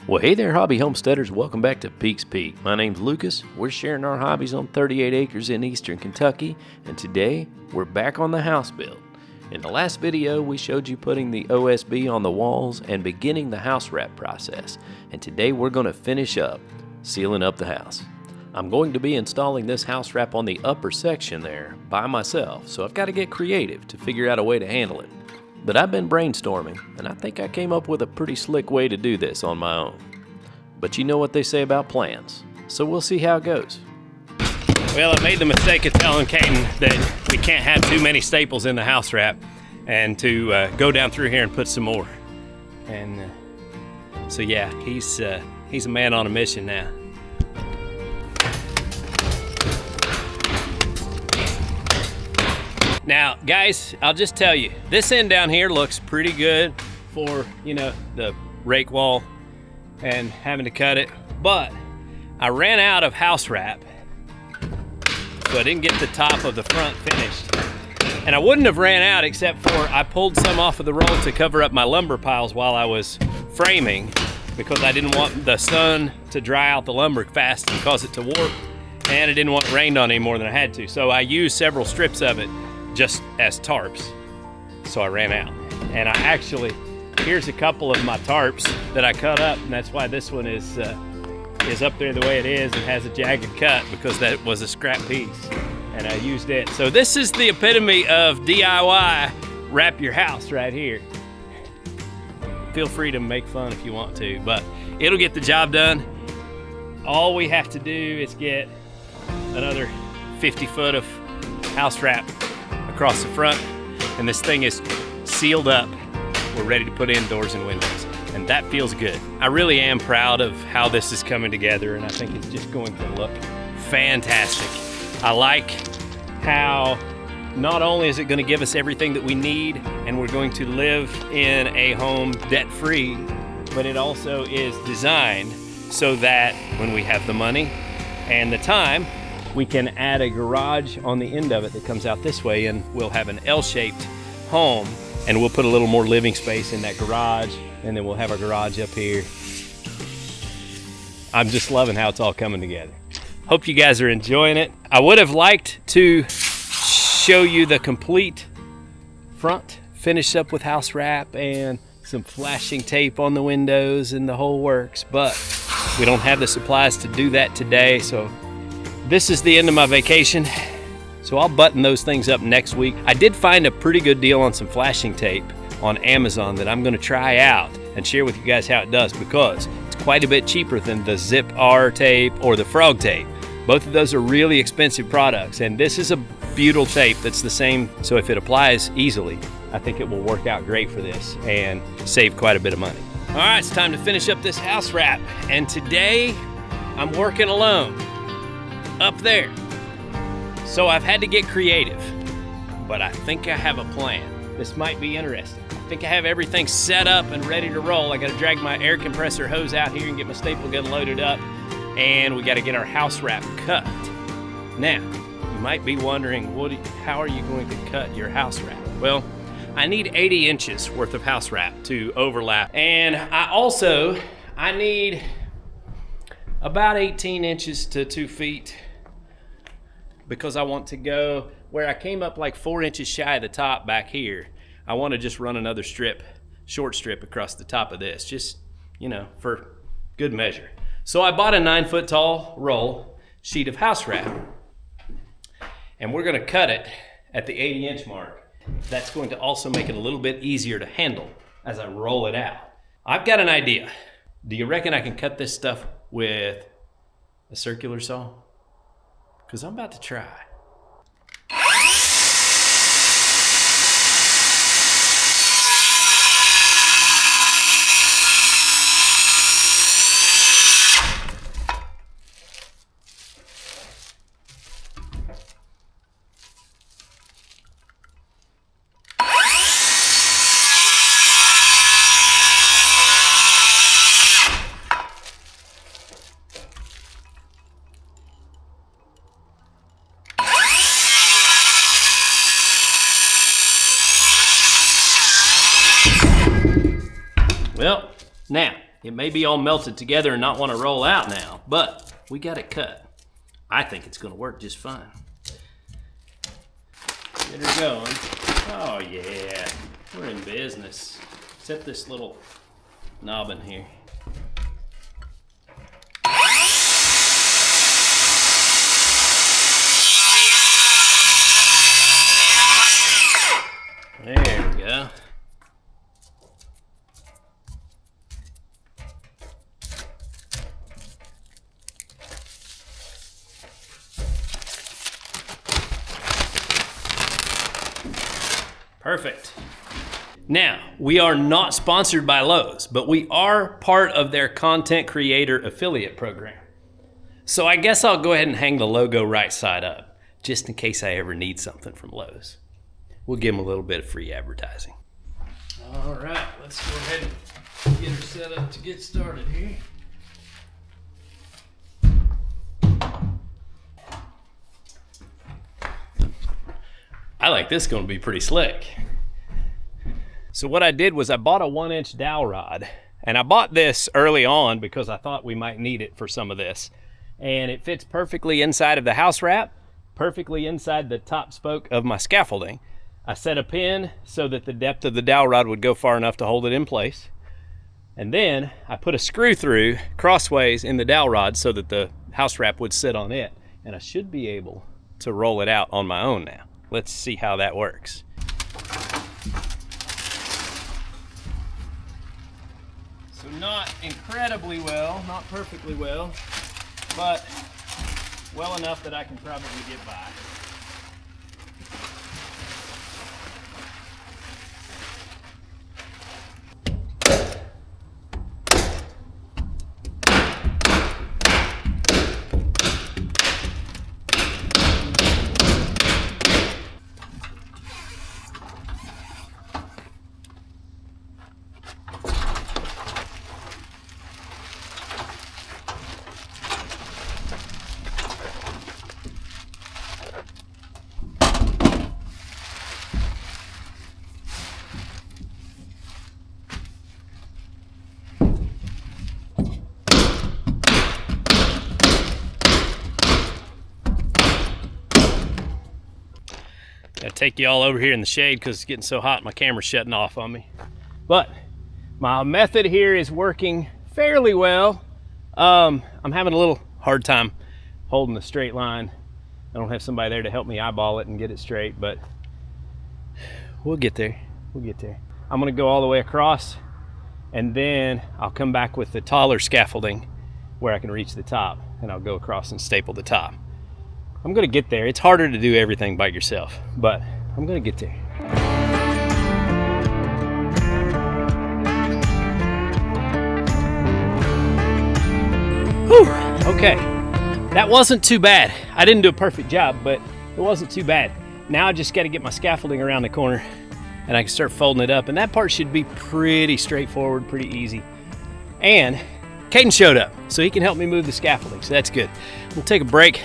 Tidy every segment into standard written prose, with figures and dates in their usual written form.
Well, hey there, hobby homesteaders. Welcome back to Peak's Peak. My name's Lucas. We're sharing our hobbies on 38 acres in eastern Kentucky, and today we're back on the house build. In the last video, we showed you putting the OSB on the walls and beginning the house wrap process, and today we're going to finish up sealing up the house. I'm going to be installing this house wrap on the upper section there by myself, so I've got to get creative to figure out a way to handle it. But I've been brainstorming, and I think I came up with a pretty slick way to do this on my own. But you know what they say about plans, so we'll see how it goes. Well, I made the mistake of telling Caden that we can't have too many staples in the house wrap, and to go down through here and put some more. And so yeah, he's a man on a mission now. Now, guys, I'll just tell you, this end down here looks pretty good for, the rake wall and having to cut it, but I ran out of house wrap, so I didn't get the top of the front finished. And I wouldn't have ran out except for I pulled some off of the roll to cover up my lumber piles while I was framing, because I didn't want the sun to dry out the lumber fast and cause it to warp, and I didn't want it rained on any more than I had to. So I used several strips of it just as tarps, so I ran out. And here's a couple of my tarps that I cut up, and that's why this one is up there the way it is. It has a jagged cut because that was a scrap piece, and I used it. So this is the epitome of DIY wrap your house right here. Feel free to make fun if you want to, but it'll get the job done. All we have to do is get another 50 foot of house wrap across the front, and this thing is sealed up. We're ready to put in doors and windows, and that feels good. I really am proud of how this is coming together, and I think it's just going to look fantastic. I like how not only is it going to give us everything that we need, and we're going to live in a home debt-free, but it also is designed so that when we have the money and the time, we can add a garage on the end of it that comes out this way, and we'll have an L-shaped home, and we'll put a little more living space in that garage, and then we'll have our garage up here. I'm just loving how it's all coming together. Hope you guys are enjoying it. I would have liked to show you the complete front, finished up with house wrap and some flashing tape on the windows and the whole works, but we don't have the supplies to do that today, so this is the end of my vacation, so I'll button those things up next week. I did find a pretty good deal on some flashing tape on Amazon that I'm going to try out and share with you guys how it does, because it's quite a bit cheaper than the Zip R tape or the Frog tape. Both of those are really expensive products, and this is a butyl tape that's the same, so if it applies easily, I think it will work out great for this and save quite a bit of money. All right, it's time to finish up this house wrap, and today I'm working alone up there. So I've had to get creative, but I think I have a plan. This might be interesting. I think I have everything set up and ready to roll. I gotta drag my air compressor hose out here and get my staple gun loaded up, and we gotta get our house wrap cut. Now, you might be wondering, how are you going to cut your house wrap? Well, I need 80 inches worth of house wrap to overlap, and I need about 18 inches to 2 feet, because I want to go where I came up like 4 inches shy of the top back here. I want to just run another short strip across the top of this, just, for good measure. So I bought a 9 foot tall roll sheet of house wrap, and we're going to cut it at the 80 inch mark. That's going to also make it a little bit easier to handle as I roll it out. I've got an idea. Do you reckon I can cut this stuff with a circular saw? Because I'm about to try. It may be all melted together and not want to roll out now, but we got it cut. I think it's gonna work just fine. Get her going. Oh yeah, we're in business. Except this little knob in here. There we go. Perfect. Now, we are not sponsored by Lowe's, but we are part of their content creator affiliate program. So I guess I'll go ahead and hang the logo right side up, just in case I ever need something from Lowe's. We'll give them a little bit of free advertising. All right, let's go ahead and get her set up to get started here. I like this going to be pretty slick. So what I did was I bought a 1-inch dowel rod, and I bought this early on because I thought we might need it for some of this. And it fits perfectly inside of the house wrap, perfectly inside the top spoke of my scaffolding. I set a pin so that the depth of the dowel rod would go far enough to hold it in place. And then I put a screw through crossways in the dowel rod so that the house wrap would sit on it. And I should be able to roll it out on my own now. Let's see how that works. So not incredibly well, not perfectly well, but well enough that I can probably get by. Gotta take you all over here in the shade because it's getting so hot my camera's shutting off on me. But my method here is working fairly well. I'm having a little hard time holding the straight line. I don't have somebody there to help me eyeball it and get it straight, but we'll get there. We'll get there. I'm gonna go all the way across, and then I'll come back with the taller scaffolding where I can reach the top, and I'll go across and staple the top. I'm gonna get there. It's harder to do everything by yourself, but I'm gonna get there. Whew, okay. That wasn't too bad. I didn't do a perfect job, but it wasn't too bad. Now I just gotta get my scaffolding around the corner and I can start folding it up, and that part should be pretty straightforward, pretty easy. And Caden showed up, so he can help me move the scaffolding, so that's good. We'll take a break,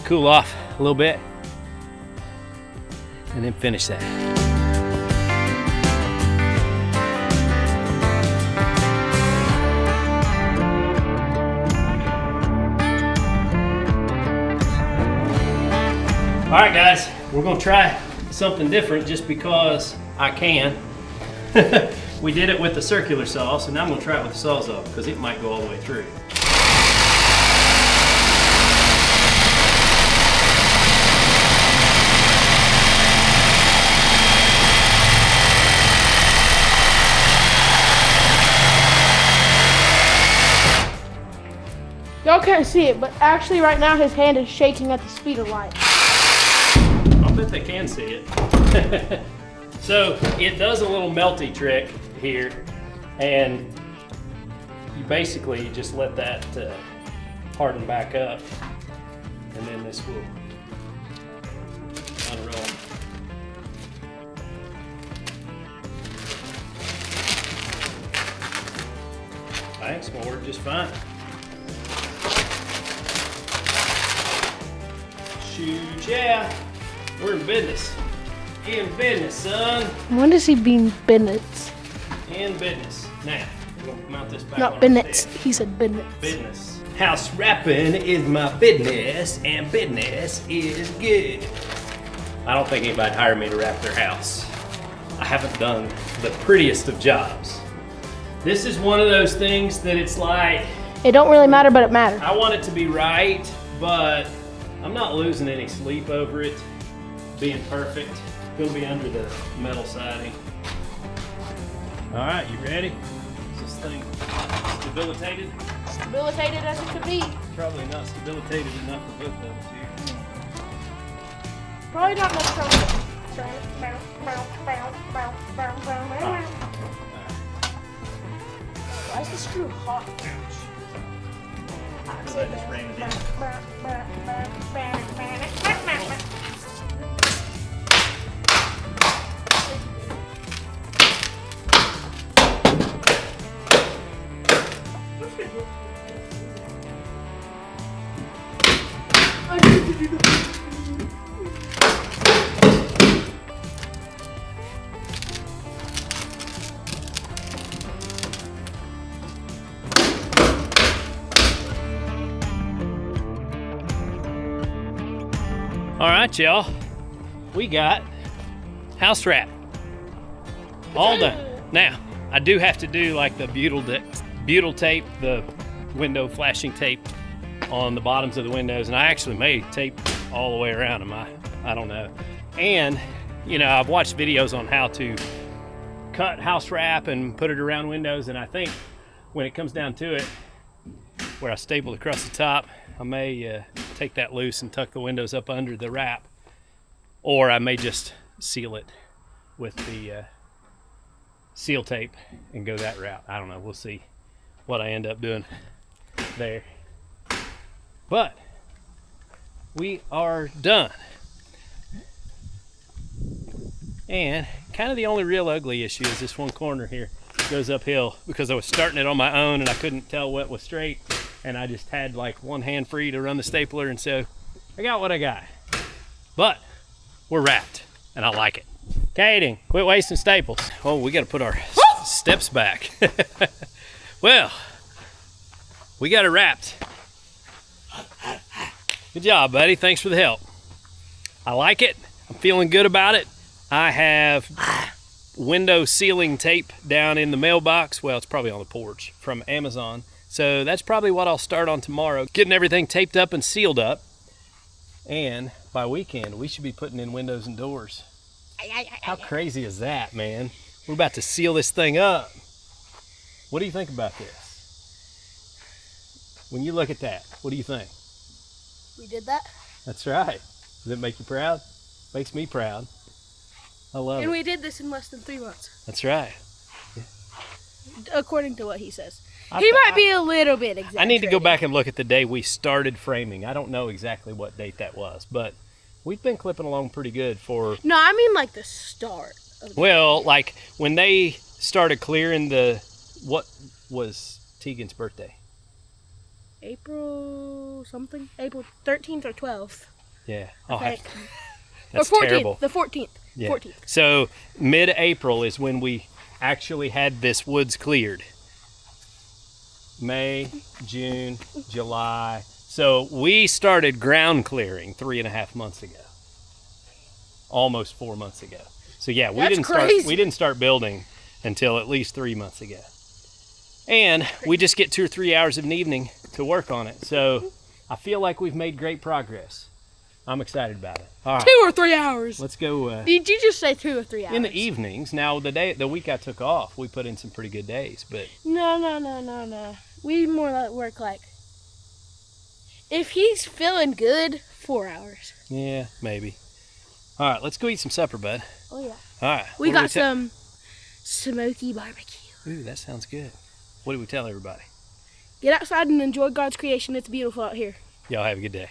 cool off a little bit, and then finish that. All right, guys, we're gonna try something different just because I can. We did it with the circular saw, so now I'm gonna try it with the Sawzall because it might go all the way through. Y'all can't see it, but actually right now his hand is shaking at the speed of light. I bet they can see it. So it does a little melty trick here, and you basically just let that harden back up, and then this will unroll. I think it's gonna work just fine. Shoot, yeah, we're in business. In business, son. When does he mean business? In business. Now, gonna mount this back No, on business. our He said business. business. House wrapping is my business, and business is good. I don't think anybody'd hire me to wrap their house. I haven't done the prettiest of jobs. This is one of those things that it's like, It don't really matter, but it matters. I want it to be right, but I'm not losing any sleep over it being perfect. Gonna be under the metal siding. All right, you ready? Is this thing stabilitated? Debilitated as it could be. Probably not stabilitated enough for both of us here. Probably not much trouble. Why is the screw hot? Because I just ran it in. All right, y'all. We got house wrap all done. Now, I do have to do like the butyl tape, the window flashing tape on the bottoms of the windows, and I actually may tape all the way around them. I don't know. And, you know, I've watched videos on how to cut house wrap and put it around windows, and I think when it comes down to it, where I staple across the top, I may take that loose and tuck the windows up under the wrap, or I may just seal it with the seal tape and go that route. I don't know. We'll see what I end up doing there. But we are done. And kind of the only real ugly issue is this one corner here. It goes uphill because I was starting it on my own and I couldn't tell what was straight, and I just had like one hand free to run the stapler, and so I got what I got. But we're wrapped and I like it. Kaden, quit wasting staples. Oh, we got to put our steps back. Well, we got it wrapped. Good job, buddy. Thanks for the help. I like it. I'm feeling good about it. I have window sealing tape down in the mailbox. Well, it's probably on the porch from Amazon. So that's probably what I'll start on tomorrow. Getting everything taped up and sealed up. And by weekend, we should be putting in windows and doors. How crazy is that, man? We're about to seal this thing up. What do you think about this? When you look at that, what do you think? We did that. That's right. Does it make you proud? Makes me proud. I love it. And we did this in less than 3 months. That's right. According to what he says. He might be a little bit exaggerating. I need to go back and look at the day we started framing. I don't know exactly what date that was, but we've been clipping along pretty good for... No, I mean like the start. Well, like when they started clearing the... What was Tegan's birthday? April something? April 13th or 12th. Yeah. I think. That's or 14th, terrible. The 14th. Yeah. 14th. So mid-April is when we actually had this woods cleared. May, June, July. So we started ground clearing 3.5 months ago. Almost 4 months ago. So yeah, we didn't start building until at least 3 months ago. And we just get 2 or 3 hours of an evening to work on it. So I feel like we've made great progress. I'm excited about it. All right. 2 or 3 hours. Let's go. Did you just say 2 or 3 hours? In the evenings. Now the week I took off, we put in some pretty good days, but No. We more like work like, if he's feeling good, 4 hours. yeah, maybe. All right, let's go eat some supper, bud. Oh yeah. All right. We what do got some smoky barbecue. Ooh, that sounds good. What do we tell everybody? Get outside and enjoy God's creation. It's beautiful out here. Y'all have a good day.